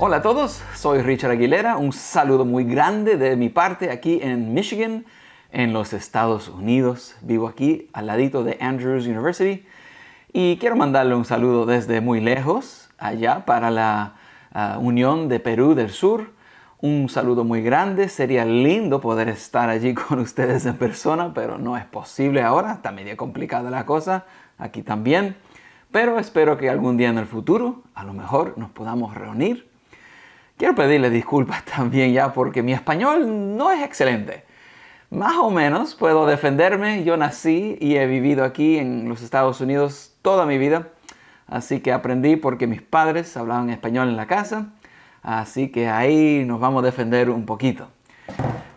Hola a todos, soy Richard Aguilera. Un saludo muy grande de mi parte aquí en Michigan, en los Estados Unidos. Vivo aquí al ladito de Andrews University y quiero mandarle un saludo desde muy lejos, allá para la Unión de Perú del Sur. Un saludo muy grande. Sería lindo poder estar allí con ustedes en persona, pero no es posible ahora. Está medio complicada la cosa aquí también. Pero espero que algún día en el futuro, a lo mejor, nos podamos reunir. Quiero pedirle disculpas también ya porque mi español no es excelente. Más o menos puedo defenderme. Yo nací y he vivido aquí en los Estados Unidos toda mi vida. Así que aprendí porque mis padres hablaban español en la casa. Así que ahí nos vamos a defender un poquito.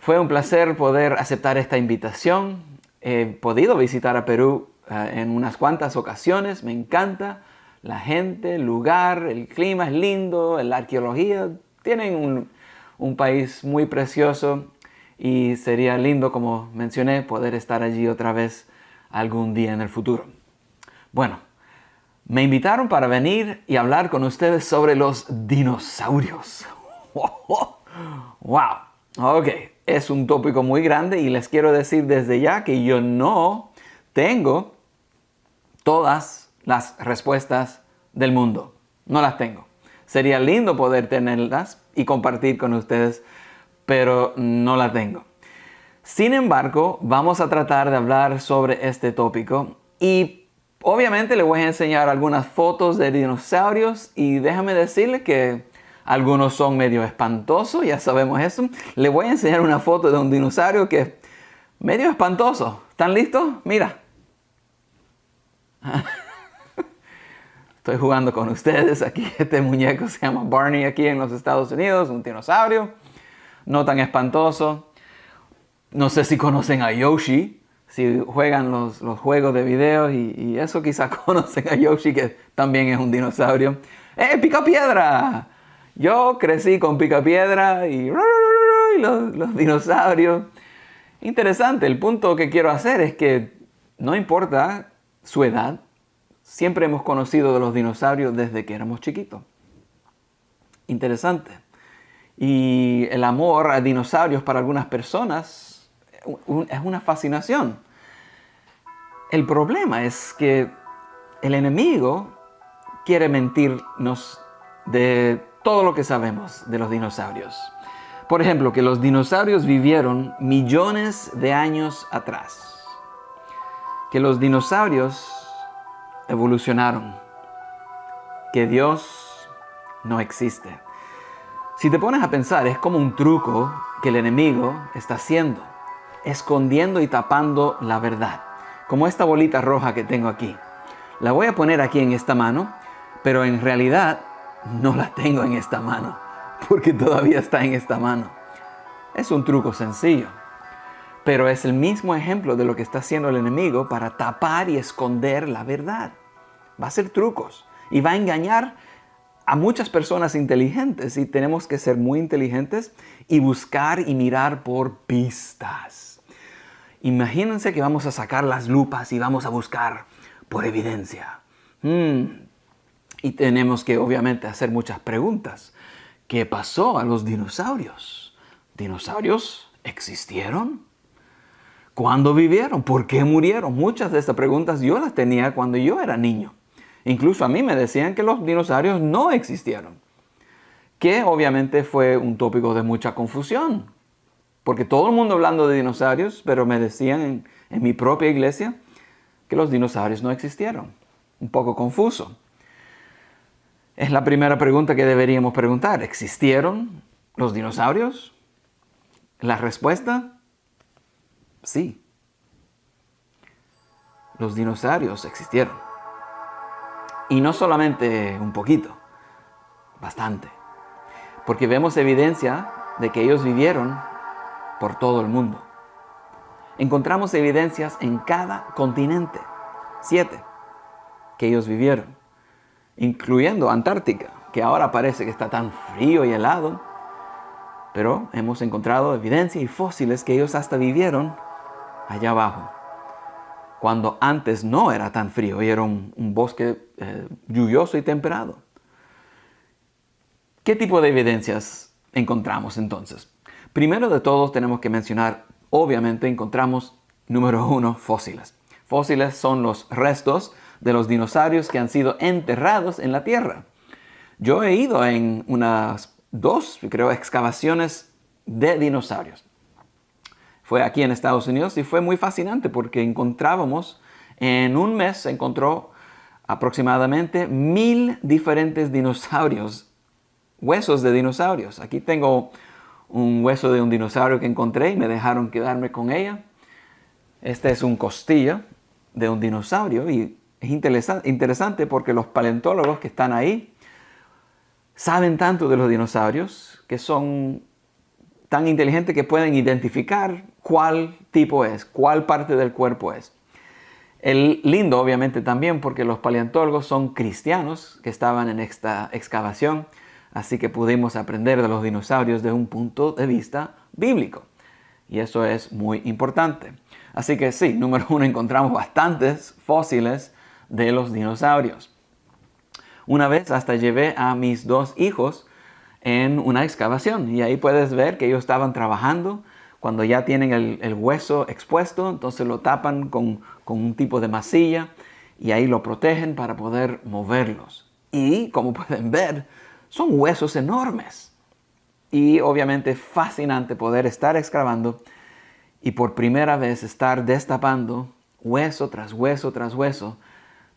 Fue un placer poder aceptar esta invitación. He podido visitar a Perú en unas cuantas ocasiones. Me encanta la gente, el lugar, el clima es lindo, la arqueología. Tienen un país muy precioso y sería lindo, como mencioné, poder estar allí otra vez algún día en el futuro. Bueno, me invitaron para venir y hablar con ustedes sobre los dinosaurios. ¡Wow! Ok, es un tópico muy grande y les quiero decir desde ya que yo no tengo todas las respuestas del mundo. No las tengo. Sería lindo poder tenerlas y compartir con ustedes, pero no las tengo. Sin embargo, vamos a tratar de hablar sobre este tópico y obviamente le voy a enseñar algunas fotos de dinosaurios y déjame decirle que algunos son medio espantosos, ya sabemos eso. Le voy a enseñar una foto de un dinosaurio que es medio espantoso. ¿Están listos? Mira. Estoy jugando con ustedes aquí. Este muñeco se llama Barney aquí en los Estados Unidos, un dinosaurio. No tan espantoso. No sé si conocen a Yoshi. Si juegan los juegos de video y eso, quizás conocen a Yoshi, que también es un dinosaurio. ¡Picapiedra! Yo crecí con Picapiedra y los dinosaurios. Interesante. El punto que quiero hacer es que no importa su edad, siempre hemos conocido de los dinosaurios desde que éramos chiquitos. Interesante. Y el amor a dinosaurios para algunas personas es una fascinación. El problema es que el enemigo quiere mentirnos de todo lo que sabemos de los dinosaurios. Por ejemplo, que los dinosaurios vivieron millones de años atrás. Que los dinosaurios evolucionaron. Que Dios no existe. Si te pones a pensar, es como un truco que el enemigo está haciendo, escondiendo y tapando la verdad. Como esta bolita roja que tengo aquí. La voy a poner aquí en esta mano, pero en realidad no la tengo en esta mano, porque todavía está en esta mano. Es un truco sencillo, pero es el mismo ejemplo de lo que está haciendo el enemigo para tapar y esconder la verdad. Va a hacer trucos y va a engañar a muchas personas inteligentes, y tenemos que ser muy inteligentes y buscar y mirar por pistas. Imagínense que vamos a sacar las lupas y vamos a buscar por evidencia. Y tenemos que obviamente hacer muchas preguntas. ¿Qué pasó a los dinosaurios? ¿Dinosaurios existieron? ¿Cuándo vivieron? ¿Por qué murieron? Muchas de estas preguntas yo las tenía cuando yo era niño. Incluso a mí me decían que los dinosaurios no existieron. Que obviamente fue un tópico de mucha confusión. Porque todo el mundo hablando de dinosaurios, pero me decían en mi propia iglesia que los dinosaurios no existieron. Un poco confuso. Es la primera pregunta que deberíamos preguntar. ¿Existieron los dinosaurios? La respuesta, sí. Los dinosaurios existieron. Y no solamente un poquito, bastante. Porque vemos evidencia de que ellos vivieron por todo el mundo. Encontramos evidencias en cada continente, 7, que ellos vivieron, incluyendo Antártica, que ahora parece que está tan frío y helado, pero hemos encontrado evidencia y fósiles que ellos hasta vivieron allá abajo, cuando antes no era tan frío y era un bosque lluvioso y temperado. ¿Qué tipo de evidencias encontramos entonces? Primero de todo tenemos que mencionar, obviamente encontramos, número uno, fósiles. Fósiles son los restos de los dinosaurios que han sido enterrados en la tierra. Yo he ido en unas 2, creo, excavaciones de dinosaurios. Fue aquí en Estados Unidos y fue muy fascinante porque encontrábamos, en un mes se encontró aproximadamente 1000 diferentes dinosaurios, huesos de dinosaurios. Aquí tengo un hueso de un dinosaurio que encontré y me dejaron quedarme con ella. Este es un costilla de un dinosaurio y es interesante porque los paleontólogos que están ahí saben tanto de los dinosaurios que son tan inteligentes que pueden identificar cuál tipo es, cuál parte del cuerpo es. El lindo, obviamente, también porque los paleontólogos son cristianos que estaban en esta excavación, así que pudimos aprender de los dinosaurios desde un punto de vista bíblico. Y eso es muy importante. Así que sí, número uno, encontramos bastantes fósiles de los dinosaurios. Una vez hasta llevé a mis 2 hijos en una excavación y ahí puedes ver que ellos estaban trabajando. Cuando ya tienen el hueso expuesto, entonces lo tapan con un tipo de masilla y ahí lo protegen para poder moverlos. Y como pueden ver, son huesos enormes. Y obviamente fascinante poder estar excavando y por primera vez estar destapando hueso tras hueso tras hueso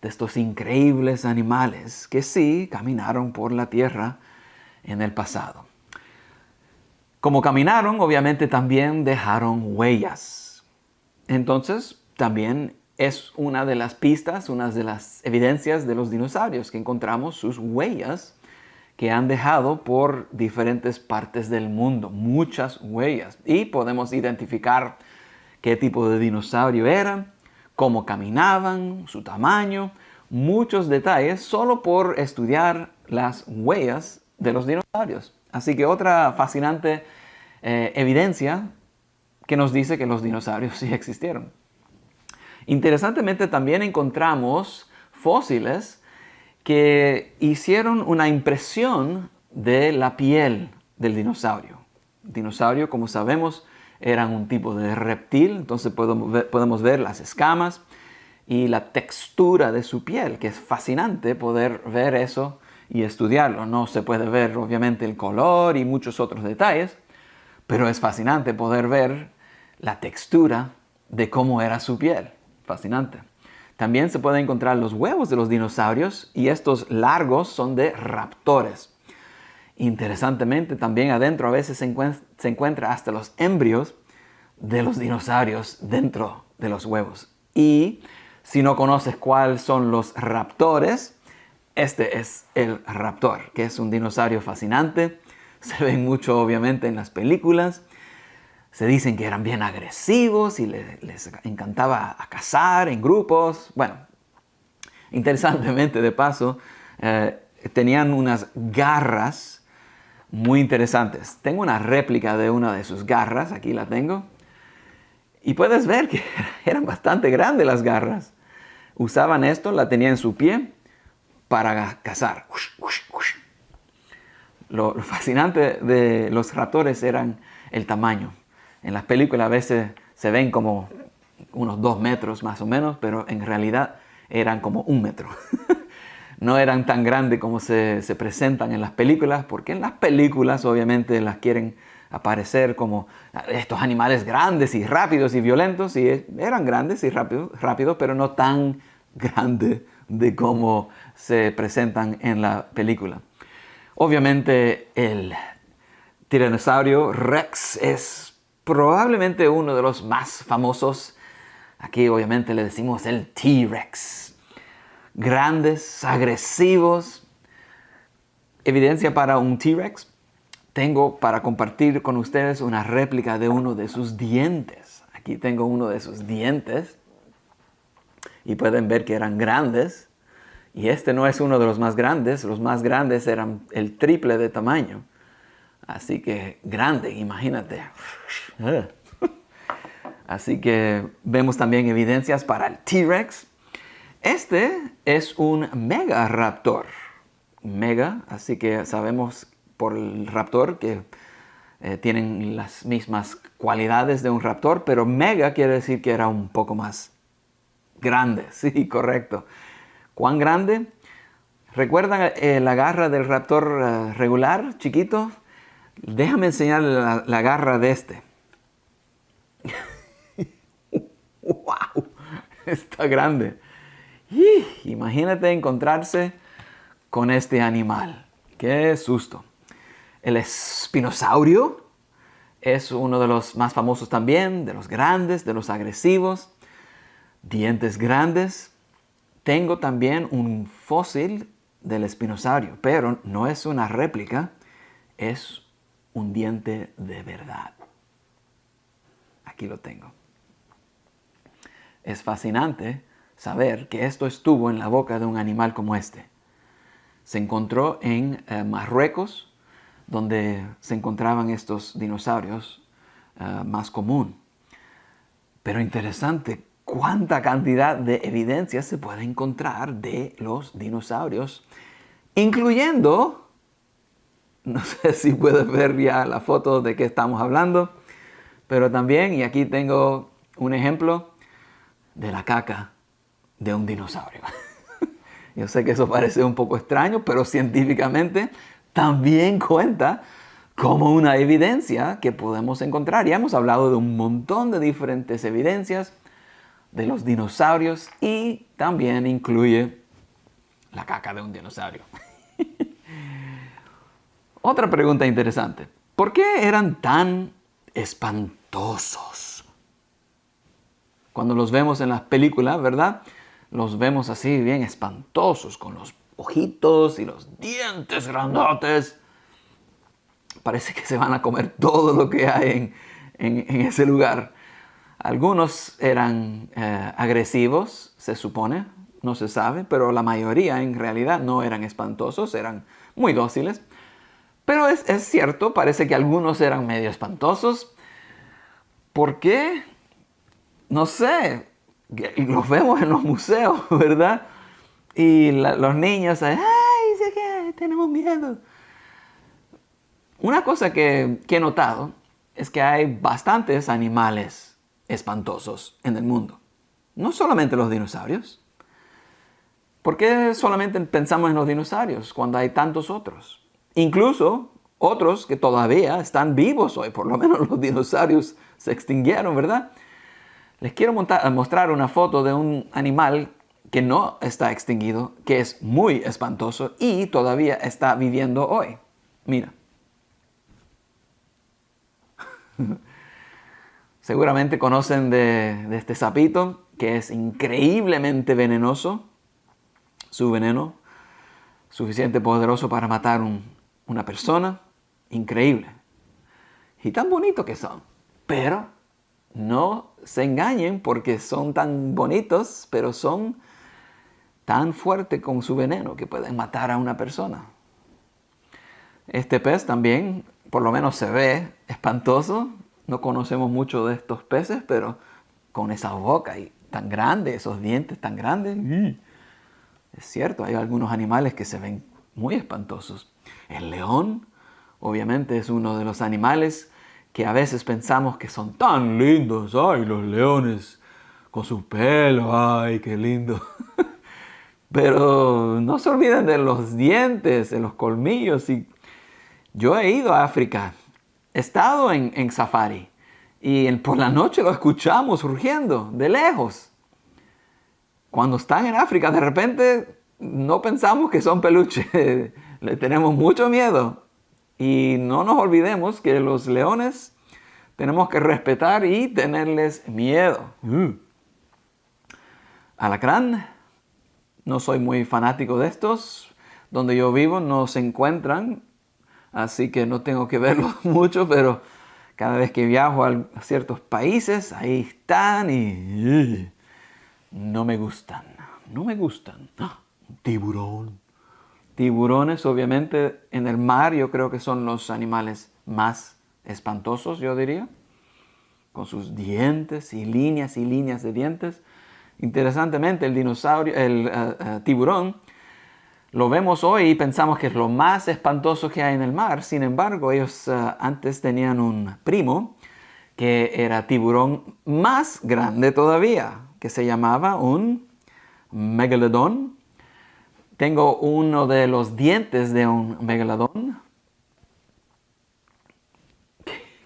de estos increíbles animales que sí caminaron por la tierra en el pasado. Como caminaron, obviamente también dejaron huellas. Entonces, también es una de las pistas, una de las evidencias de los dinosaurios, que encontramos sus huellas que han dejado por diferentes partes del mundo, muchas huellas. Y podemos identificar qué tipo de dinosaurio eran, cómo caminaban, su tamaño, muchos detalles solo por estudiar las huellas de los dinosaurios. Así que otra fascinante evidencia que nos dice que los dinosaurios sí existieron. Interesantemente también encontramos fósiles que hicieron una impresión de la piel del dinosaurio. El dinosaurio, como sabemos, era un tipo de reptil, entonces podemos ver las escamas y la textura de su piel, que es fascinante poder ver eso y estudiarlo. No se puede ver obviamente el color y muchos otros detalles, pero es fascinante poder ver la textura de cómo era su piel. Fascinante. También se pueden encontrar los huevos de los dinosaurios y estos largos son de raptores. Interesantemente, también adentro a veces se encuentra hasta los embrios de los dinosaurios dentro de los huevos. Y si no conoces cuáles son los raptores, este es el raptor, que es un dinosaurio fascinante. Se ven mucho obviamente en las películas. Se dicen que eran bien agresivos y les encantaba a cazar en grupos. Bueno, interesantemente de paso, tenían unas garras muy interesantes. Tengo una réplica de una de sus garras, aquí la tengo. Y puedes ver que eran bastante grandes las garras. Usaban esto, la tenían en su pie para cazar. Lo fascinante de los raptores eran el tamaño. En las películas a veces se ven como unos 2 metros más o menos, pero en realidad eran como 1 metro. No eran tan grandes como se presentan en las películas, porque en las películas obviamente las quieren aparecer como estos animales grandes y rápidos y violentos, y eran grandes y rápidos, pero no tan grandes de cómo se presentan en la película. Obviamente el Tiranosaurio Rex es probablemente uno de los más famosos. Aquí obviamente le decimos el T-Rex. Grandes, agresivos. Evidencia para un T-Rex. Tengo para compartir con ustedes una réplica de uno de sus dientes. Aquí tengo uno de sus dientes. Y pueden ver que eran grandes. Y este no es uno de los más grandes. Los más grandes eran el triple de tamaño. Así que grande, imagínate. Así que vemos también evidencias para el T-Rex. Este es un Megaraptor. Mega, así que sabemos por el raptor, que tienen las mismas cualidades de un raptor, pero mega quiere decir que era un poco más grande. Sí, correcto. ¿Cuán grande? ¿Recuerdan la garra del raptor regular, chiquito? Déjame enseñarle la garra de este. ¡Wow! Está grande. Imagínate encontrarse con este animal. ¡Qué susto! El espinosaurio es uno de los más famosos también, de los grandes, de los agresivos. Dientes grandes. Tengo también un fósil del espinosaurio, pero no es una réplica, es un diente de verdad. Aquí lo tengo. Es fascinante saber que esto estuvo en la boca de un animal como este. Se encontró en Marruecos, donde se encontraban estos dinosaurios más común. Pero interesante, cuánta cantidad de evidencia se puede encontrar de los dinosaurios, incluyendo, no sé si puedes ver ya la foto de qué estamos hablando, pero también, y aquí tengo un ejemplo de la caca de un dinosaurio. Yo sé que eso parece un poco extraño, pero científicamente también cuenta como una evidencia que podemos encontrar. Ya hemos hablado de un montón de diferentes evidencias de los dinosaurios y también incluye la caca de un dinosaurio. Otra pregunta interesante. ¿Por qué eran tan espantosos? Cuando los vemos en las películas, ¿verdad? Los vemos así bien espantosos, con los ojitos y los dientes grandotes. Parece que se van a comer todo lo que hay en ese lugar. Algunos eran agresivos, se supone, no se sabe, pero la mayoría en realidad no eran espantosos, eran muy dóciles. Pero es cierto, parece que algunos eran medio espantosos. ¿Por qué? No sé, los vemos en los museos, ¿verdad? Y los niños, ¡ay, sé que tenemos miedo! Una cosa que he notado es que hay bastantes animales espantosos en el mundo. No solamente los dinosaurios. ¿Por qué solamente pensamos en los dinosaurios cuando hay tantos otros? Incluso otros que todavía están vivos hoy. Por lo menos los dinosaurios se extinguieron, ¿verdad? Les quiero mostrar una foto de un animal que no está extinguido, que es muy espantoso y todavía está viviendo hoy. Mira. Seguramente conocen de este sapito, que es increíblemente venenoso. Su veneno, suficiente poderoso para matar una persona. Increíble. Y tan bonitos que son. Pero no se engañen porque son tan bonitos, pero son tan fuertes con su veneno que pueden matar a una persona. Este pez también, por lo menos se ve espantoso. No conocemos mucho de estos peces, pero con esa boca tan grande, esos dientes tan grandes. Es cierto, hay algunos animales que se ven muy espantosos. El león, obviamente, es uno de los animales que a veces pensamos que son tan lindos. ¡Ay, los leones! Con su pelo, ¡ay, qué lindo! Pero no se olviden de los dientes, de los colmillos. Y yo he ido a África, he estado en safari y por la noche lo escuchamos rugiendo de lejos. Cuando están en África, de repente no pensamos que son peluches, le tenemos mucho miedo. Y no nos olvidemos que los leones tenemos que respetar y tenerles miedo. Alacrán, no soy muy fanático de estos. Donde yo vivo no se encuentran, así que no tengo que verlos mucho, pero cada vez que viajo a ciertos países, ahí están y no me gustan. No me gustan. Tiburón. Tiburones, obviamente, en el mar yo creo que son los animales más espantosos, yo diría. Con sus dientes y líneas de dientes. Interesantemente, el tiburón Lo vemos hoy y pensamos que es lo más espantoso que hay en el mar. Sin embargo, ellos antes tenían un primo que era tiburón más grande todavía, que se llamaba un megalodón. Tengo uno de los dientes de un megalodón.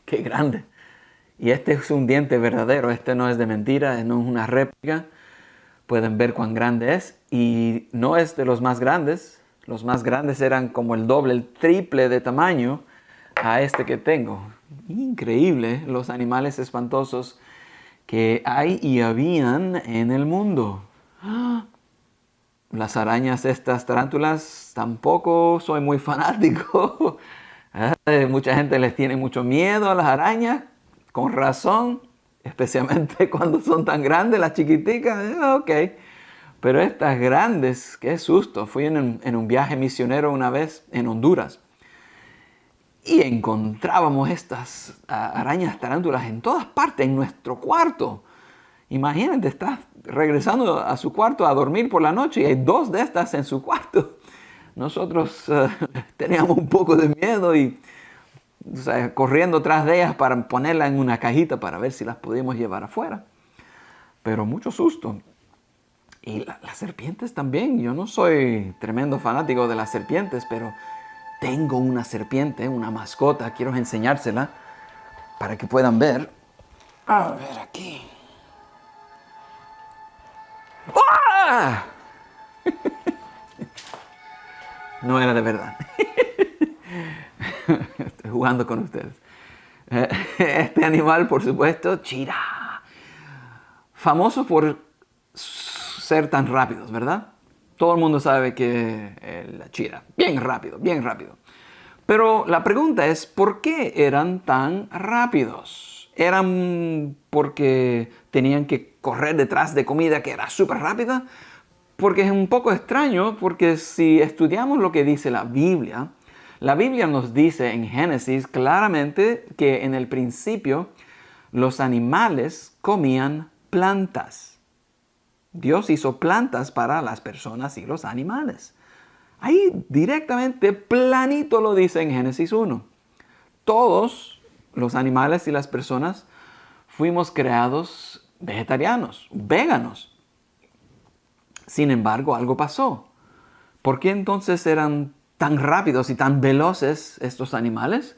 ¡Qué grande! Y este es un diente verdadero, este no es de mentira, no es una réplica. Pueden ver cuán grande es. Y no es de los más grandes. Los más grandes eran como el doble, el triple de tamaño a este que tengo. Increíble los animales espantosos que hay y habían en el mundo. Las arañas, estas tarántulas, tampoco soy muy fanático. Mucha gente les tiene mucho miedo a las arañas, con razón, especialmente cuando son tan grandes, las chiquiticas, ok. Pero estas grandes, qué susto. Fui en un viaje misionero una vez en Honduras y encontrábamos estas arañas tarántulas en todas partes, en nuestro cuarto. Imagínate, estás regresando a su cuarto a dormir por la noche y hay 2 de estas en su cuarto. Nosotros teníamos un poco de miedo y corriendo tras de ellas para ponerlas en una cajita para ver si las podíamos llevar afuera. Pero mucho susto. Y las serpientes también. Yo no soy tremendo fanático de las serpientes, pero tengo una serpiente, una mascota. Quiero enseñársela para que puedan ver. A ver aquí. ¡Ah! No era de verdad. Estoy jugando con ustedes. Este animal, por supuesto, chira. Famoso por ser tan rápidos, ¿verdad? Todo el mundo sabe que la chira, bien rápido, bien rápido. Pero la pregunta es, ¿por qué eran tan rápidos? ¿Eran porque tenían que correr detrás de comida que era súper rápida? Porque es un poco extraño, porque si estudiamos lo que dice la Biblia nos dice en Génesis claramente que en el principio los animales comían plantas. Dios hizo plantas para las personas y los animales. Ahí directamente, planito lo dice en Génesis 1. Todos los animales y las personas fuimos creados vegetarianos, veganos. Sin embargo, algo pasó. ¿Por qué entonces eran tan rápidos y tan veloces estos animales?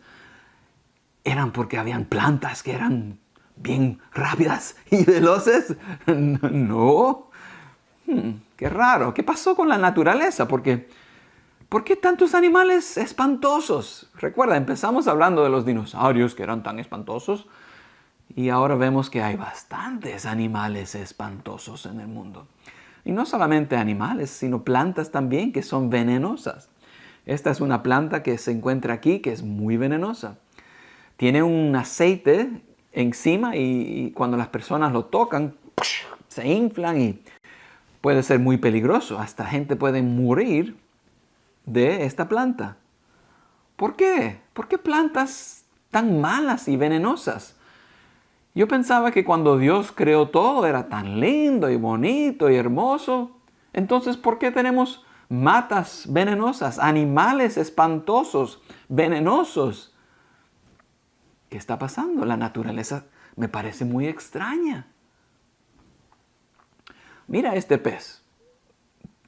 Eran porque habían plantas que eran bien rápidas y veloces. No. Qué raro. ¿Qué pasó con la naturaleza? ¿Por qué tantos animales espantosos? Recuerda, empezamos hablando de los dinosaurios que eran tan espantosos y ahora vemos que hay bastantes animales espantosos en el mundo. Y no solamente animales, sino plantas también que son venenosas. Esta es una planta que se encuentra aquí que es muy venenosa. Tiene un aceite encima y cuando las personas lo tocan, se inflan y puede ser muy peligroso. Hasta gente puede morir de esta planta. ¿Por qué? ¿Por qué plantas tan malas y venenosas? Yo pensaba que cuando Dios creó todo era tan lindo y bonito y hermoso. Entonces, ¿por qué tenemos matas venenosas, animales espantosos, venenosos? ¿Qué está pasando? La naturaleza me parece muy extraña. Mira este pez.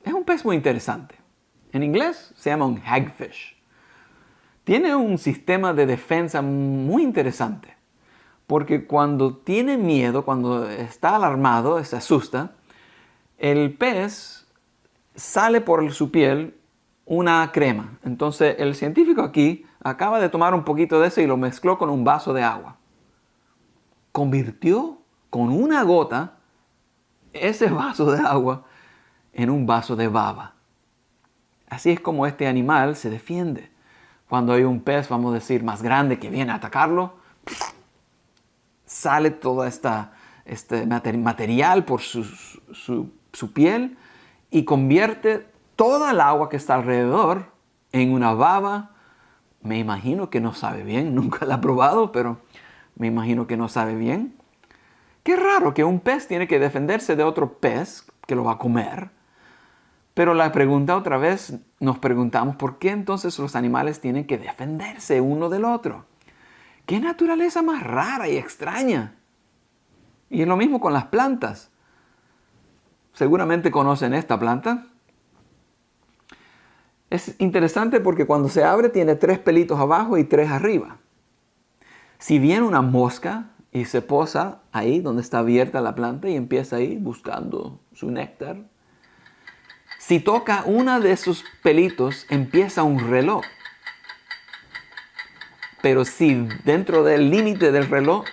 Es un pez muy interesante. En inglés se llama un hagfish. Tiene un sistema de defensa muy interesante. Porque cuando tiene miedo, cuando está alarmado, se asusta, el pez sale por su piel una crema. Entonces el científico aquí acaba de tomar un poquito de eso y lo mezcló con un vaso de agua. Convirtió con una gota ese vaso de agua en un vaso de baba. Así es como este animal se defiende. Cuando hay un pez, vamos a decir, más grande que viene a atacarlo, sale todo este material por su piel y convierte toda el agua que está alrededor en una baba. Me imagino que no sabe bien, nunca la he probado, pero me imagino que no sabe bien. Qué raro que un pez tiene que defenderse de otro pez que lo va a comer. Pero la pregunta otra vez, nos preguntamos, ¿por qué entonces los animales tienen que defenderse uno del otro? ¡Qué naturaleza más rara y extraña! Y es lo mismo con las plantas. Seguramente conocen esta planta. Es interesante porque cuando se abre tiene 3 pelitos abajo y 3 arriba. Si viene una mosca y se posa ahí donde está abierta la planta y empieza ahí buscando su néctar, si toca una de esos pelitos empieza un reloj. Pero si dentro del límite del reloj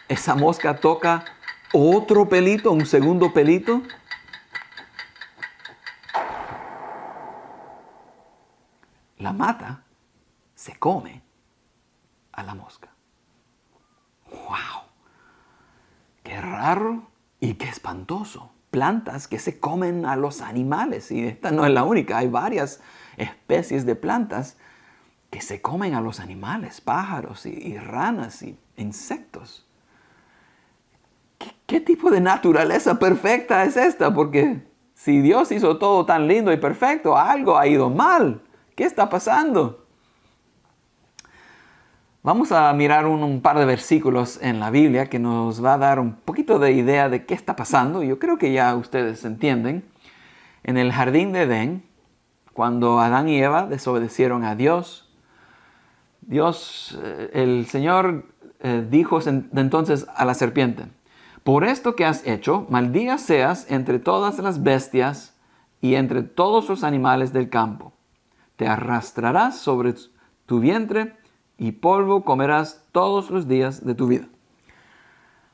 esa mosca toca otro pelito, un segundo pelito, la mata, se come a la mosca. ¡Wow! ¡Qué raro y qué espantoso! Plantas que se comen a los animales. Y esta no es la única. Hay varias especies de plantas que se comen a los animales, pájaros y ranas y insectos. ¿Qué tipo de naturaleza perfecta es esta? Porque si Dios hizo todo tan lindo y perfecto, algo ha ido mal. ¿Qué está pasando? Vamos a mirar un par de versículos en la Biblia que nos va a dar un poquito de idea de qué está pasando. Yo creo que ya ustedes entienden. En el jardín de Edén, cuando Adán y Eva desobedecieron a Dios, el Señor dijo entonces a la serpiente: por esto que has hecho, maldita seas entre todas las bestias y entre todos los animales del campo. Te arrastrarás sobre tu vientre y polvo comerás todos los días de tu vida.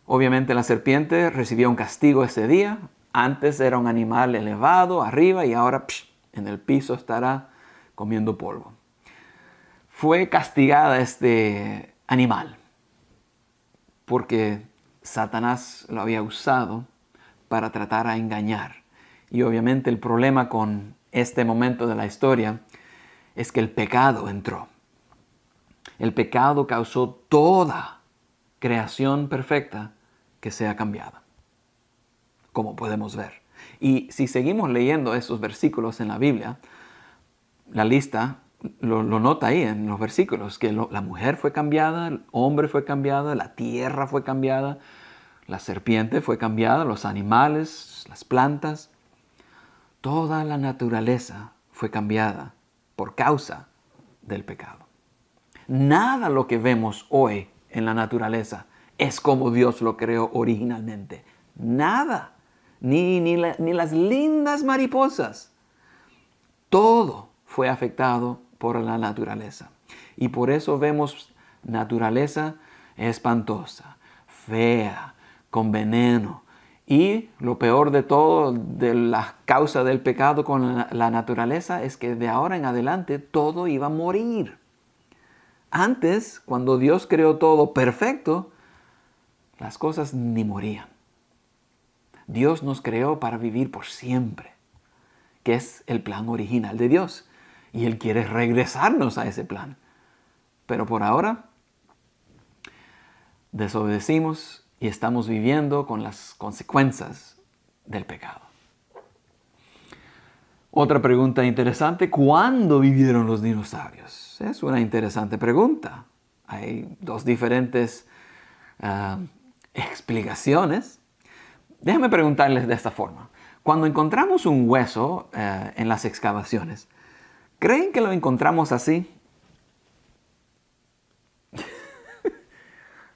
Obviamente la serpiente recibió un castigo ese día. Antes era un animal elevado arriba y ahora en el piso estará comiendo polvo. Fue castigada este animal porque Satanás lo había usado para tratar a engañar. Y obviamente el problema con este momento de la historia es que el pecado entró. El pecado causó toda creación perfecta que sea cambiada, como podemos ver. Y si seguimos leyendo esos versículos en la Biblia, la lista lo nota ahí en los versículos, que la mujer fue cambiada, el hombre fue cambiado, la tierra fue cambiada, la serpiente fue cambiada, los animales, las plantas. Toda la naturaleza fue cambiada por causa del pecado. Nada lo que vemos hoy en la naturaleza es como Dios lo creó originalmente. Nada. Ni las lindas mariposas. Todo fue afectado por la naturaleza. Y por eso vemos naturaleza espantosa, fea, con veneno. Y lo peor de todo, de la causa del pecado con la naturaleza, es que de ahora en adelante todo iba a morir. Antes, cuando Dios creó todo perfecto, las cosas ni morían. Dios nos creó para vivir por siempre, que es el plan original de Dios. Y Él quiere regresarnos a ese plan. Pero por ahora, desobedecimos y estamos viviendo con las consecuencias del pecado. Otra pregunta interesante: ¿cuándo vivieron los dinosaurios? Es una interesante pregunta. Hay 2 diferentes explicaciones. Déjenme preguntarles de esta forma. Cuando encontramos un hueso en las excavaciones, ¿creen que lo encontramos así?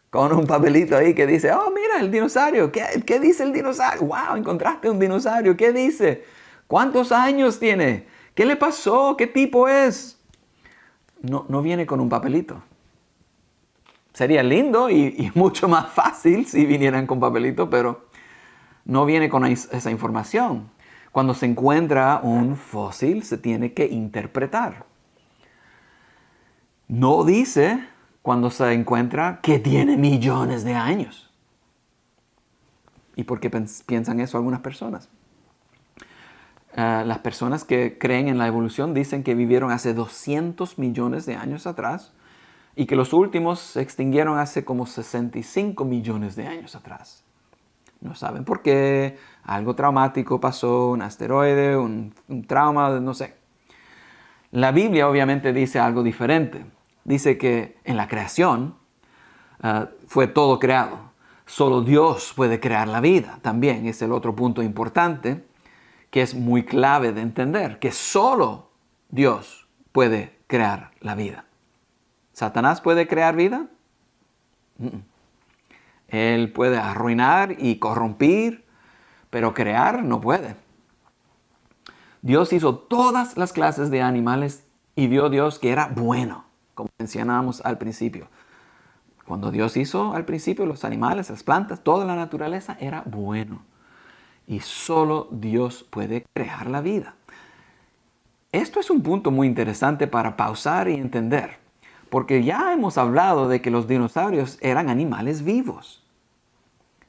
Con un papelito ahí que dice: oh, mira, el dinosaurio. ¿Qué dice el dinosaurio? ¡Wow! Encontraste un dinosaurio. ¿Qué dice? ¿Cuántos años tiene? ¿Qué le pasó? ¿Qué tipo es? No viene con un papelito. Sería lindo y mucho más fácil si vinieran con papelito, pero no viene con esa información. Cuando se encuentra un fósil, se tiene que interpretar. No dice cuando se encuentra que tiene millones de años. ¿Y por qué piensan eso algunas personas? Las personas que creen en la evolución dicen que vivieron hace 200 millones de años atrás y que los últimos se extinguieron hace como 65 millones de años atrás. No saben por qué, algo traumático pasó, un asteroide, un trauma, no sé. La Biblia obviamente dice algo diferente. Dice que en la creación fue todo creado. Solo Dios puede crear la vida. También es el otro punto importante que es muy clave de entender, que solo Dios puede crear la vida. ¿Satanás puede crear vida? Él puede arruinar y corromper, pero crear no puede. Dios hizo todas las clases de animales y vio Dios que era bueno, como mencionábamos al principio. Cuando Dios hizo al principio los animales, las plantas, toda la naturaleza era bueno. Y solo Dios puede crear la vida. Esto es un punto muy interesante para pausar y entender, porque ya hemos hablado de que los dinosaurios eran animales vivos.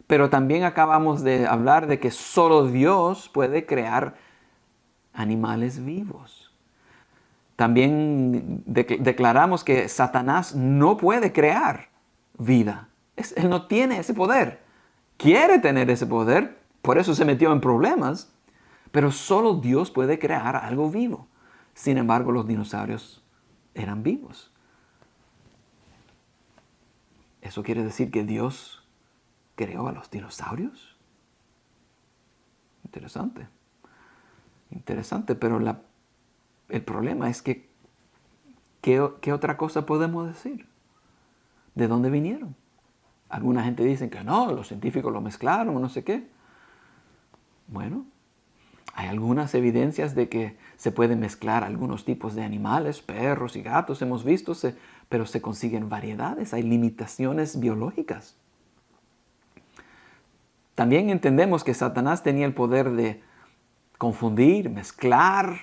Pero también acabamos de hablar de que solo Dios puede crear animales vivos. También declaramos que Satanás no puede crear vida. Él no tiene ese poder. Quiere tener ese poder, por eso se metió en problemas, pero solo Dios puede crear algo vivo. Sin embargo, los dinosaurios eran vivos. ¿Eso quiere decir que Dios creó a los dinosaurios? Interesante. Interesante, pero el problema es que ¿qué otra cosa podemos decir? ¿De dónde vinieron? Alguna gente dice que no, los científicos lo mezclaron o no sé qué. Bueno, hay algunas evidencias de que se pueden mezclar algunos tipos de animales, perros y gatos, hemos visto, pero se consiguen variedades, hay limitaciones biológicas. También entendemos que Satanás tenía el poder de confundir, mezclar,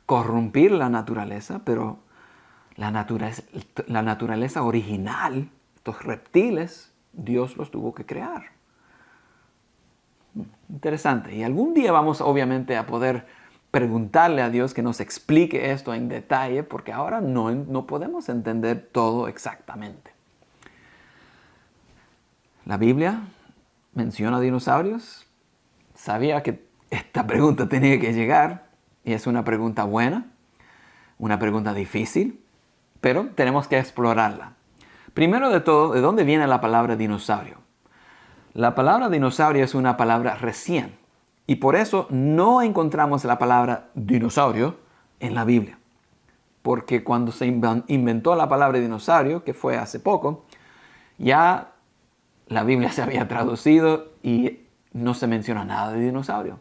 corrompir la naturaleza, pero la naturaleza original, estos reptiles, Dios los tuvo que crear. Interesante. Y algún día vamos obviamente a poder preguntarle a Dios que nos explique esto en detalle, porque ahora no podemos entender todo exactamente. La Biblia menciona dinosaurios. Sabía que esta pregunta tenía que llegar y es una pregunta buena, una pregunta difícil, pero tenemos que explorarla. Primero de todo, ¿de dónde viene la palabra dinosaurio? La palabra dinosaurio es una palabra recién y por eso no encontramos la palabra dinosaurio en la Biblia. Porque cuando se inventó la palabra dinosaurio, que fue hace poco, ya la Biblia se había traducido y no se menciona nada de dinosaurio.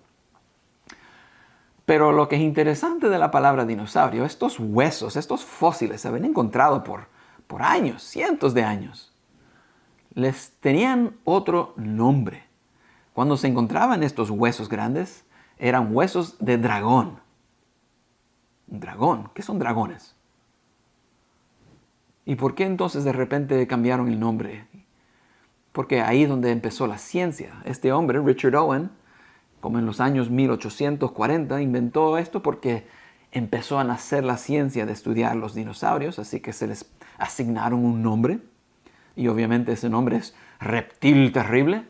Pero lo que es interesante de la palabra dinosaurio, estos huesos, estos fósiles se habían encontrado por años, cientos de años. Les tenían otro nombre. Cuando se encontraban estos huesos grandes, eran huesos de dragón. ¿Un dragón? ¿Qué son dragones? ¿Y por qué entonces de repente cambiaron el nombre? Porque ahí es donde empezó la ciencia. Este hombre, Richard Owen, como en los años 1840, inventó esto porque empezó a nacer la ciencia de estudiar los dinosaurios, así que se les asignaron un nombre. Y obviamente ese nombre es reptil terrible.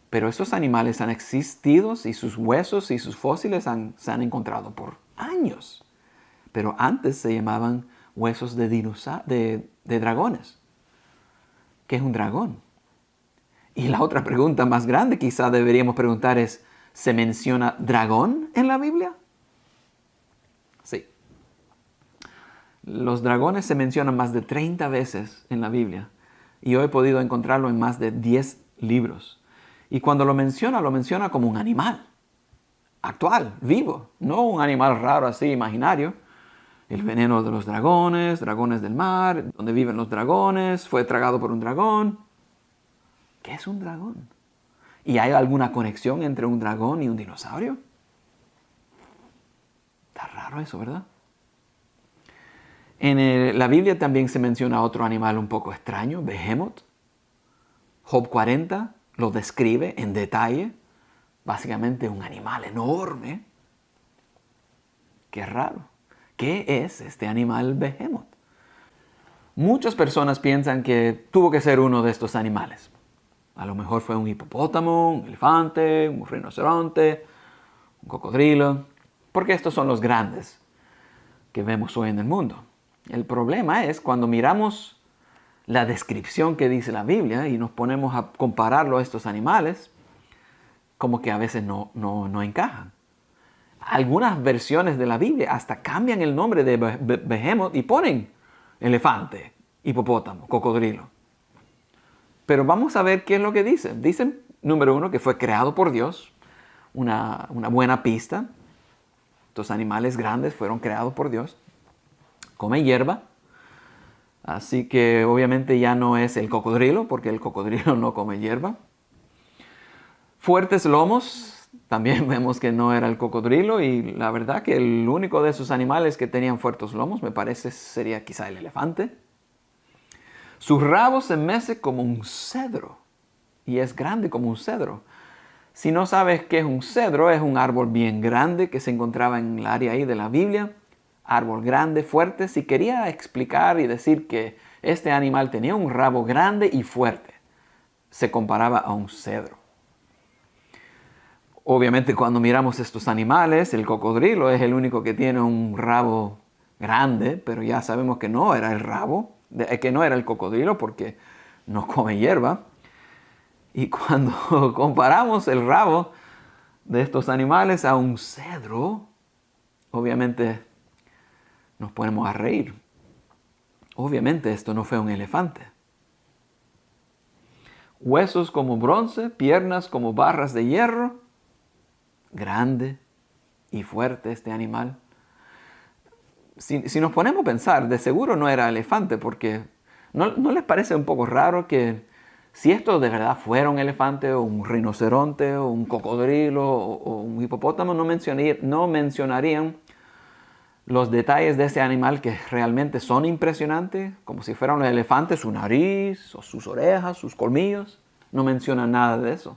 Pero esos animales han existido y sus huesos y sus fósiles se han encontrado por años. Pero antes se llamaban huesos de dragones. ¿Qué es un dragón? Y la otra pregunta más grande quizá deberíamos preguntar es, ¿se menciona dragón en la Biblia? Sí. Los dragones se mencionan más de 30 veces en la Biblia y yo he podido encontrarlo en más de 10 libros. Y cuando lo menciona como un animal actual, vivo, no un animal raro así, imaginario. El veneno de los dragones, dragones del mar, donde viven los dragones, fue tragado por un dragón. ¿Qué es un dragón? ¿Y hay alguna conexión entre un dragón y un dinosaurio? Está raro eso, ¿verdad? En la Biblia también se menciona otro animal un poco extraño, Behemoth. Job 40 lo describe en detalle. Básicamente un animal enorme. Qué raro. ¿Qué es este animal Behemoth? Muchas personas piensan que tuvo que ser uno de estos animales. A lo mejor fue un hipopótamo, un elefante, un rinoceronte, un cocodrilo, porque estos son los grandes que vemos hoy en el mundo. El problema es cuando miramos la descripción que dice la Biblia y nos ponemos a compararlo a estos animales, como que a veces no encajan. Algunas versiones de la Biblia hasta cambian el nombre de Behemoth y ponen elefante, hipopótamo, cocodrilo. Pero vamos a ver qué es lo que dicen. Dicen, número uno, que fue creado por Dios, una buena pista. Estos animales grandes fueron creados por Dios. Come hierba. Así que obviamente ya no es el cocodrilo, porque el cocodrilo no come hierba. Fuertes lomos. También vemos que no era el cocodrilo y la verdad que el único de esos animales que tenían fuertes lomos me parece sería quizá el elefante. Su rabo se mece como un cedro y es grande como un cedro. Si no sabes qué es un cedro, es un árbol bien grande que se encontraba en el área ahí de la Biblia. Árbol grande, fuerte. Si quería explicar y decir que este animal tenía un rabo grande y fuerte, se comparaba a un cedro. Obviamente cuando miramos estos animales, el cocodrilo es el único que tiene un rabo grande, pero ya sabemos que no era el rabo, que no era el cocodrilo porque no come hierba. Y cuando comparamos el rabo de estos animales a un cedro, obviamente nos ponemos a reír. Obviamente esto no fue un elefante. Huesos como bronce, piernas como barras de hierro. Grande y fuerte este animal. Si nos ponemos a pensar, de seguro no era elefante, porque ¿no les parece un poco raro que si esto de verdad fuera un elefante o un rinoceronte o un cocodrilo o un hipopótamo, no mencionarían los detalles de ese animal que realmente son impresionantes, como si fuera un elefante, su nariz o sus orejas, sus colmillos? No menciona nada de eso.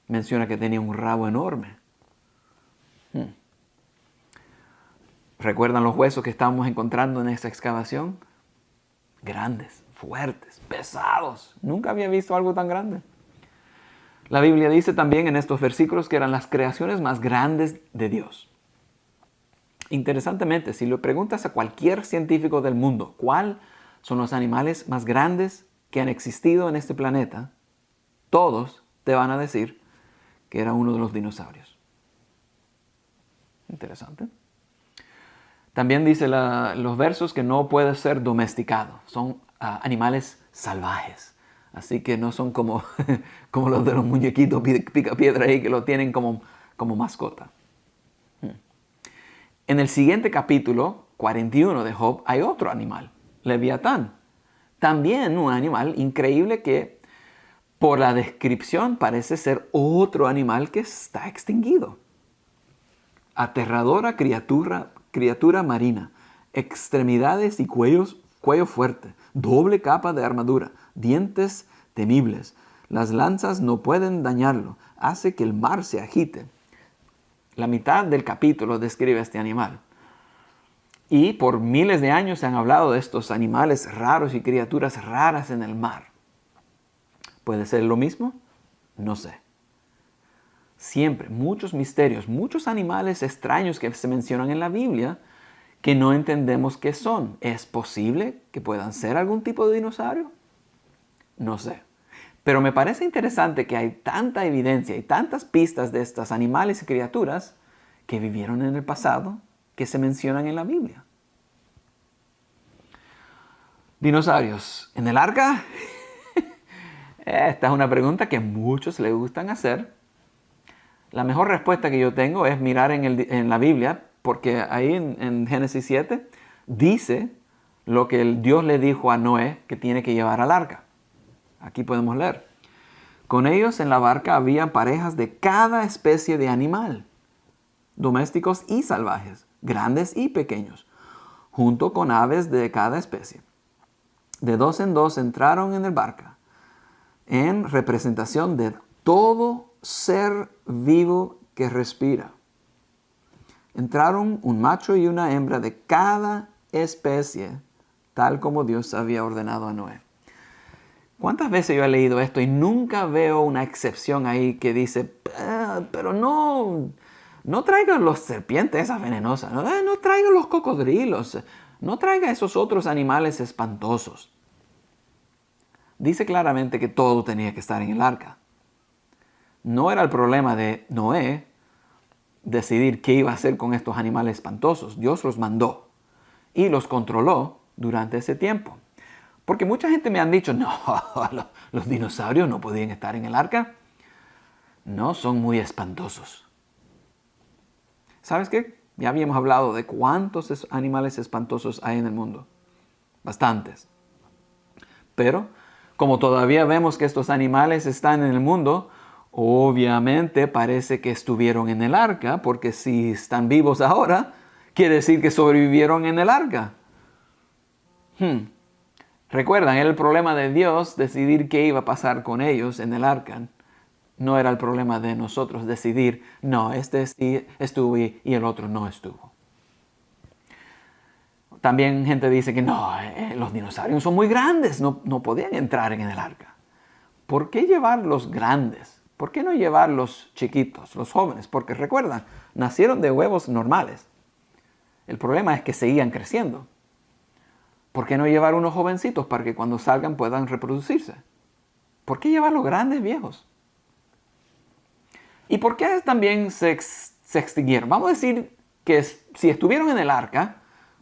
Menciona que tenía un rabo enorme. ¿Recuerdan los huesos que estábamos encontrando en esta excavación? Grandes, fuertes, pesados. Nunca había visto algo tan grande. La Biblia dice también en estos versículos que eran las creaciones más grandes de Dios. Interesantemente, si le preguntas a cualquier científico del mundo cuáles son los animales más grandes que han existido en este planeta, todos te van a decir que era uno de los dinosaurios. Interesante. También dice los versos que no puede ser domesticado. Son animales salvajes. Así que no son como, como los de los muñequitos picapiedra ahí que lo tienen como mascota. En el siguiente capítulo, 41 de Job, hay otro animal, Leviatán. También un animal increíble que por la descripción parece ser otro animal que está extinguido. Aterradora criatura marina, extremidades y cuello fuerte, doble capa de armadura, dientes temibles. Las lanzas no pueden dañarlo, hace que el mar se agite. La mitad del capítulo describe a este animal. Y por miles de años se han hablado de estos animales raros y criaturas raras en el mar. ¿Puede ser lo mismo? No sé. Siempre muchos misterios, muchos animales extraños que se mencionan en la Biblia que no entendemos qué son. ¿Es posible que puedan ser algún tipo de dinosaurio? No sé. Pero me parece interesante que hay tanta evidencia y tantas pistas de estos animales y criaturas que vivieron en el pasado que se mencionan en la Biblia. Dinosaurios. ¿En el arca? Esta es una pregunta que a muchos les gustan hacer. La mejor respuesta que yo tengo es mirar en la Biblia, porque ahí en Génesis 7 dice lo que Dios le dijo a Noé que tiene que llevar al arca. Aquí podemos leer. Con ellos en la barca había parejas de cada especie de animal, domésticos y salvajes, grandes y pequeños, junto con aves de cada especie. De dos en dos entraron en el barca, en representación de todo ser vivo que respira. Entraron un macho y una hembra de cada especie, tal como Dios había ordenado a Noé. ¿Cuántas veces yo he leído esto y nunca veo una excepción ahí que dice, pero no traigan los serpientes esas venenosas, no traigan los cocodrilos, no traigan esos otros animales espantosos? Dice claramente que todo tenía que estar en el arca. No era el problema de Noé decidir qué iba a hacer con estos animales espantosos. Dios los mandó y los controló durante ese tiempo. Porque mucha gente me han dicho, no, los dinosaurios no podían estar en el arca. No, son muy espantosos. ¿Sabes qué? Ya habíamos hablado de cuántos animales espantosos hay en el mundo. Bastantes. Pero, como todavía vemos que estos animales están en el mundo, obviamente parece que estuvieron en el arca, porque si están vivos ahora, quiere decir que sobrevivieron en el arca. Recuerdan, era el problema de Dios decidir qué iba a pasar con ellos en el arca. No era el problema de nosotros decidir, no, este sí estuvo y el otro no estuvo. También gente dice que no, los dinosaurios son muy grandes, no podían entrar en el arca. ¿Por qué llevar los grandes? ¿Por qué no llevar los chiquitos, los jóvenes? Porque recuerdan, nacieron de huevos normales. El problema es que seguían creciendo. ¿Por qué no llevar unos jovencitos para que cuando salgan puedan reproducirse? ¿Por qué llevar los grandes viejos? ¿Y por qué también se extinguieron? Vamos a decir que si estuvieron en el arca,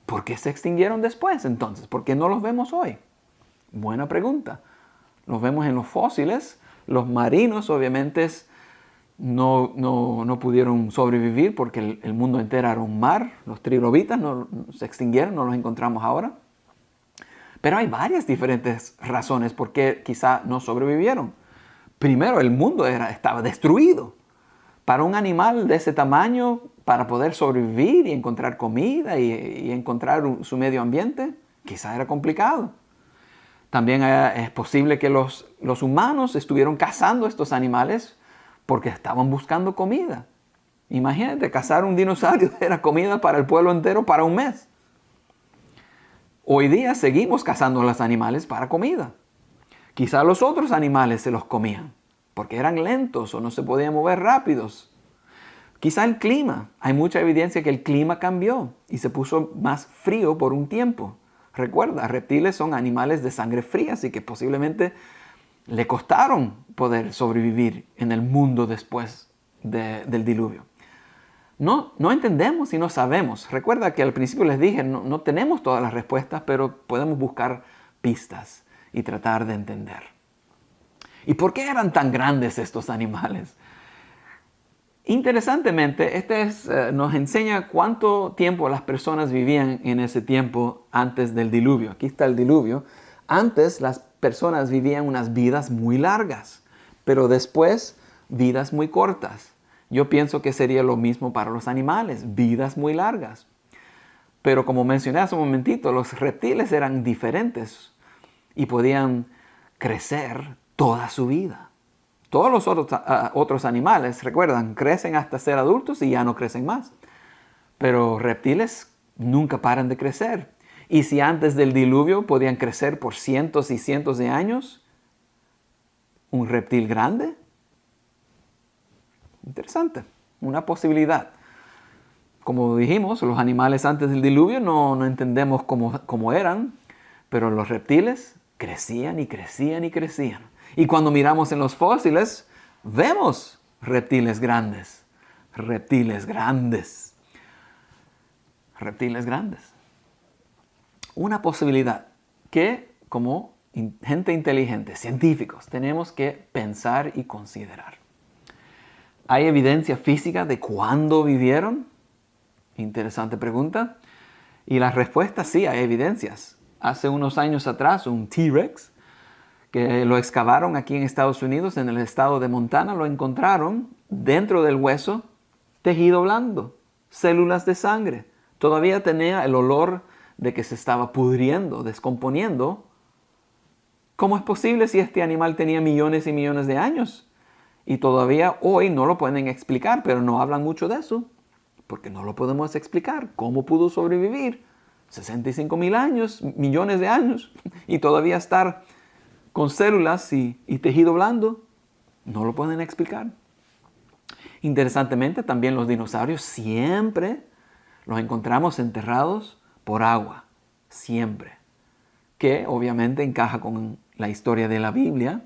¿por qué se extinguieron después entonces? ¿Por qué no los vemos hoy? Buena pregunta. Los vemos en los fósiles. Los marinos obviamente no pudieron sobrevivir porque el mundo entero era un mar. Los trilobitas se extinguieron, no los encontramos ahora. Pero hay varias diferentes razones por qué quizá no sobrevivieron. Primero, el mundo estaba destruido. Para un animal de ese tamaño, para poder sobrevivir y encontrar comida y encontrar su medio ambiente, quizá era complicado. También es posible que los humanos estuvieron cazando estos animales porque estaban buscando comida. Imagínate, cazar un dinosaurio era comida para el pueblo entero para un mes. Hoy día seguimos cazando a los animales para comida. Quizá los otros animales se los comían porque eran lentos o no se podían mover rápidos. Quizá el clima. Hay mucha evidencia que el clima cambió y se puso más frío por un tiempo. Recuerda, reptiles son animales de sangre fría, así que posiblemente le costaron poder sobrevivir en el mundo después del diluvio. No entendemos y no sabemos. Recuerda que al principio les dije, no tenemos todas las respuestas, pero podemos buscar pistas y tratar de entender. ¿Y por qué eran tan grandes estos animales? Interesantemente, nos enseña cuánto tiempo las personas vivían en ese tiempo antes del diluvio. Aquí está el diluvio. Antes las personas vivían unas vidas muy largas, pero después vidas muy cortas. Yo pienso que sería lo mismo para los animales, vidas muy largas. Pero como mencioné hace un momentito, los reptiles eran diferentes y podían crecer toda su vida. Todos los otros animales, recuerdan, crecen hasta ser adultos y ya no crecen más. Pero reptiles nunca paran de crecer. Y si antes del diluvio podían crecer por cientos y cientos de años, ¿un reptil grande? Interesante, una posibilidad. Como dijimos, los animales antes del diluvio no entendemos cómo eran, pero los reptiles crecían y crecían y crecían. Y cuando miramos en los fósiles, vemos reptiles grandes, reptiles grandes, reptiles grandes. Una posibilidad que, como gente inteligente, científicos, tenemos que pensar y considerar. ¿Hay evidencia física de cuándo vivieron? Interesante pregunta. Y la respuesta sí, hay evidencias. Hace unos años atrás, un T-Rex, que lo excavaron aquí en Estados Unidos, en el estado de Montana, lo encontraron dentro del hueso, tejido blando, células de sangre. Todavía tenía el olor de que se estaba pudriendo, descomponiendo. ¿Cómo es posible si este animal tenía millones y millones de años? Y todavía hoy no lo pueden explicar, pero no hablan mucho de eso, porque no lo podemos explicar. ¿Cómo pudo sobrevivir 65,000 años, millones de años, y todavía estar con células y tejido blando, no lo pueden explicar. Interesantemente, también los dinosaurios siempre los encontramos enterrados por agua, siempre. Que obviamente encaja con la historia de la Biblia.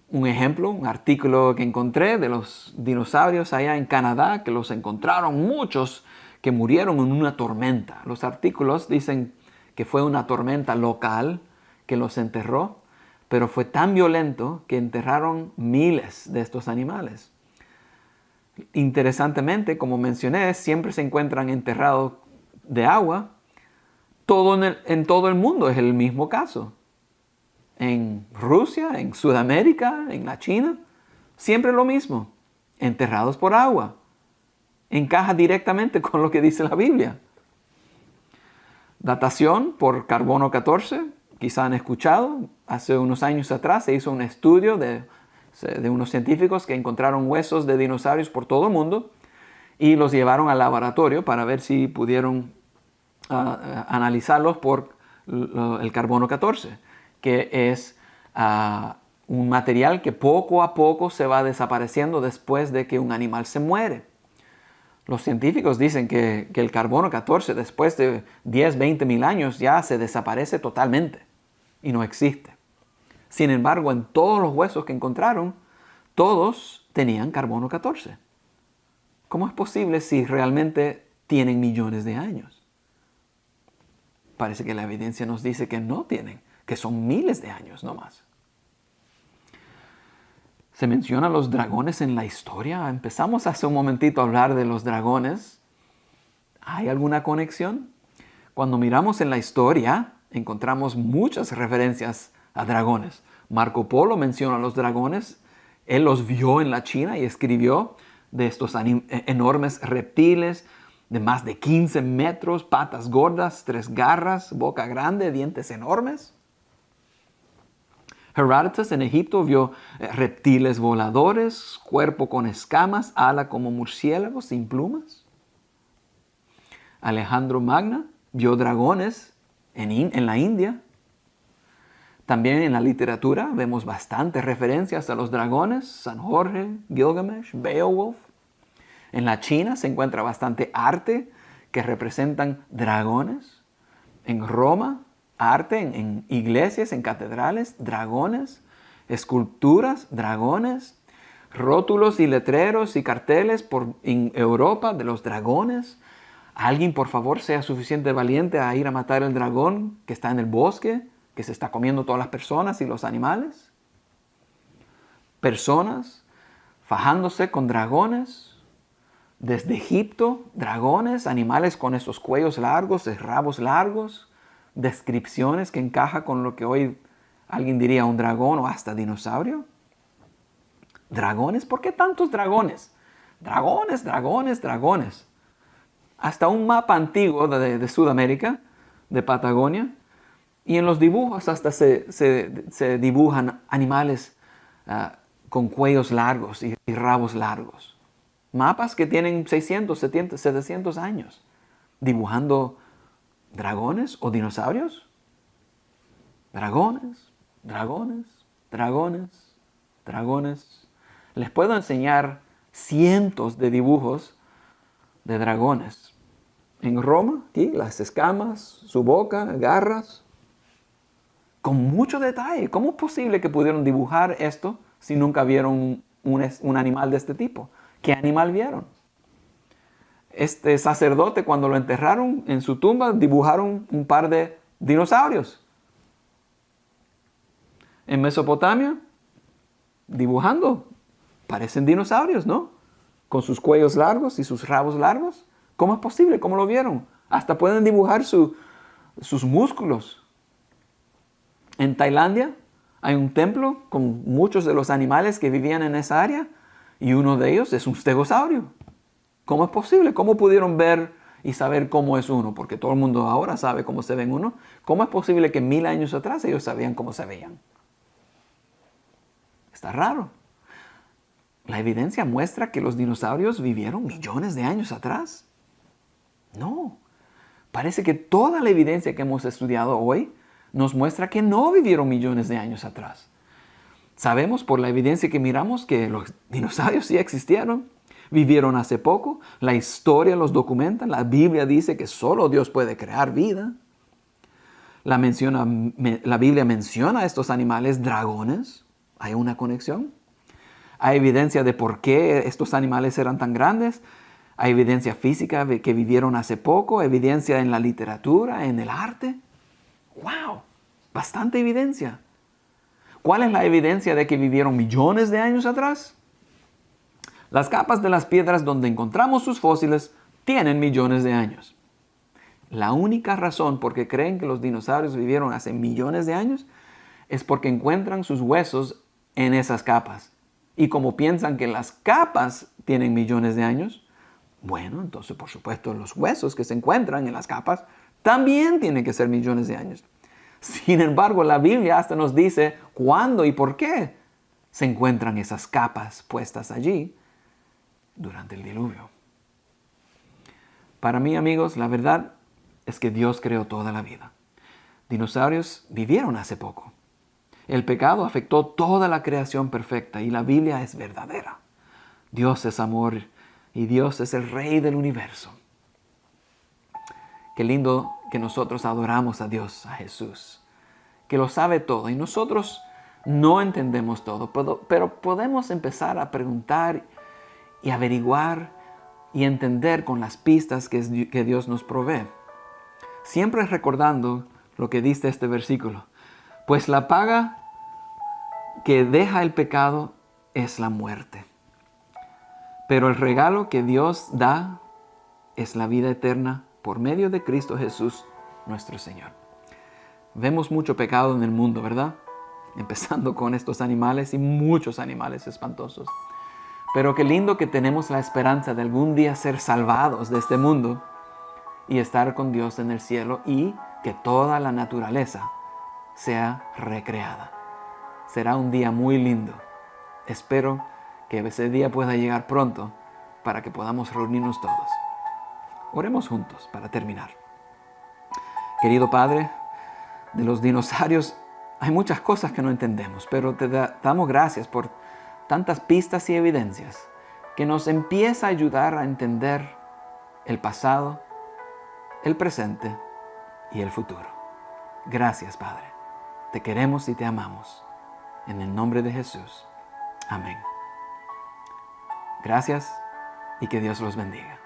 Un ejemplo, un artículo que encontré de los dinosaurios allá en Canadá, que los encontraron muchos que murieron en una tormenta. Los artículos dicen que fue una tormenta local que los enterró, pero fue tan violento que enterraron miles de estos animales. Interesantemente, como mencioné, siempre se encuentran enterrados de agua. En todo el mundo es el mismo caso. En Rusia, en Sudamérica, en la China, siempre lo mismo. Enterrados por agua. Encaja directamente con lo que dice la Biblia. Datación por carbono 14. Quizá han escuchado. Hace unos años atrás se hizo un estudio de unos científicos que encontraron huesos de dinosaurios por todo el mundo y los llevaron al laboratorio para ver si pudieron analizarlos por el carbono 14, que es un material que poco a poco se va desapareciendo después de que un animal se muere. Los científicos dicen que el carbono 14 después de 10, 20 mil años ya se desaparece totalmente y no existe. Sin embargo, en todos los huesos que encontraron, todos tenían carbono 14. ¿Cómo es posible si realmente tienen millones de años? Parece que la evidencia nos dice que no tienen, que son miles de años no más. Se mencionan los dragones en la historia. Empezamos hace un momentito a hablar de los dragones. ¿Hay alguna conexión? Cuando miramos en la historia, encontramos muchas referencias a dragones. Marco Polo menciona a los dragones. Él los vio en la China y escribió de estos enormes reptiles de más de 15 metros, patas gordas, 3 garras, boca grande, dientes enormes. Heródoto en Egipto vio reptiles voladores, cuerpo con escamas, ala como murciélagos sin plumas. Alejandro Magno vio dragones en la India. También en la literatura vemos bastantes referencias a los dragones, San Jorge, Gilgamesh, Beowulf. En la China se encuentra bastante arte que representan dragones. En Roma, arte en iglesias, en catedrales, dragones, esculturas, dragones, rótulos y letreros y carteles en Europa de los dragones. Alguien, por favor, sea suficiente valiente a ir a matar el dragón que está en el bosque, que se está comiendo todas las personas y los animales. Personas fajándose con dragones. Desde Egipto, dragones, animales con esos cuellos largos, rabos largos, descripciones que encajan con lo que hoy alguien diría un dragón o hasta dinosaurio. ¿Dragones? ¿Por qué tantos dragones? Dragones, dragones, dragones. Hasta un mapa antiguo de Sudamérica, de Patagonia, y en los dibujos hasta se dibujan animales con cuellos largos y rabos largos. Mapas que tienen 600, 700 años, dibujando dragones o dinosaurios. Dragones, dragones, dragones, dragones. Les puedo enseñar cientos de dibujos de dragones. En Roma, aquí, las escamas, su boca, garras, con mucho detalle. ¿Cómo es posible que pudieron dibujar esto si nunca vieron un animal de este tipo? ¿Qué animal vieron? Este sacerdote, cuando lo enterraron en su tumba, dibujaron un par de dinosaurios. En Mesopotamia, dibujando, parecen dinosaurios, ¿no? Con sus cuellos largos y sus rabos largos. ¿Cómo es posible? ¿Cómo lo vieron? Hasta pueden dibujar sus músculos. En Tailandia hay un templo con muchos de los animales que vivían en esa área y uno de ellos es un estegosaurio. ¿Cómo es posible? ¿Cómo pudieron ver y saber cómo es uno? Porque todo el mundo ahora sabe cómo se ven uno. ¿Cómo es posible que 1000 años atrás ellos sabían cómo se veían? Está raro. La evidencia muestra que los dinosaurios vivieron millones de años atrás. No. Parece que toda la evidencia que hemos estudiado hoy nos muestra que no vivieron millones de años atrás. Sabemos por la evidencia que miramos que los dinosaurios sí existieron, vivieron hace poco, la historia los documenta, la Biblia dice que solo Dios puede crear vida. La Biblia menciona a estos animales dragones, hay una conexión. Hay evidencia de por qué estos animales eran tan grandes. Hay evidencia física de que vivieron hace poco, evidencia en la literatura, en el arte. ¡Wow! Bastante evidencia. ¿Cuál es la evidencia de que vivieron millones de años atrás? Las capas de las piedras donde encontramos sus fósiles tienen millones de años. La única razón por qué creen que los dinosaurios vivieron hace millones de años es porque encuentran sus huesos en esas capas. Y como piensan que las capas tienen millones de años, bueno, entonces por supuesto los huesos que se encuentran en las capas también tienen que ser millones de años. Sin embargo, la Biblia hasta nos dice cuándo y por qué se encuentran esas capas puestas allí durante el diluvio. Para mí, amigos, la verdad es que Dios creó toda la vida. Dinosaurios vivieron hace poco. El pecado afectó toda la creación perfecta y la Biblia es verdadera. Dios es amor y Dios es el Rey del universo. Qué lindo que nosotros adoramos a Dios, a Jesús, que lo sabe todo y nosotros no entendemos todo, pero podemos empezar a preguntar y averiguar y entender con las pistas que Dios nos provee. Siempre recordando lo que dice este versículo. Pues la paga que deja el pecado es la muerte. Pero el regalo que Dios da es la vida eterna por medio de Cristo Jesús, nuestro Señor. Vemos mucho pecado en el mundo, ¿verdad? Empezando con estos animales y muchos animales espantosos. Pero qué lindo que tenemos la esperanza de algún día ser salvados de este mundo y estar con Dios en el cielo y que toda la naturaleza sea recreada. Será un día muy lindo. Espero que ese día pueda llegar pronto para que podamos reunirnos todos. Oremos juntos para terminar. Querido Padre, de los dinosaurios hay muchas cosas que no entendemos, pero te damos gracias por tantas pistas y evidencias que nos empieza a ayudar a entender el pasado, el presente y el futuro. Gracias, Padre. Te queremos y te amamos. En el nombre de Jesús. Amén. Gracias y que Dios los bendiga.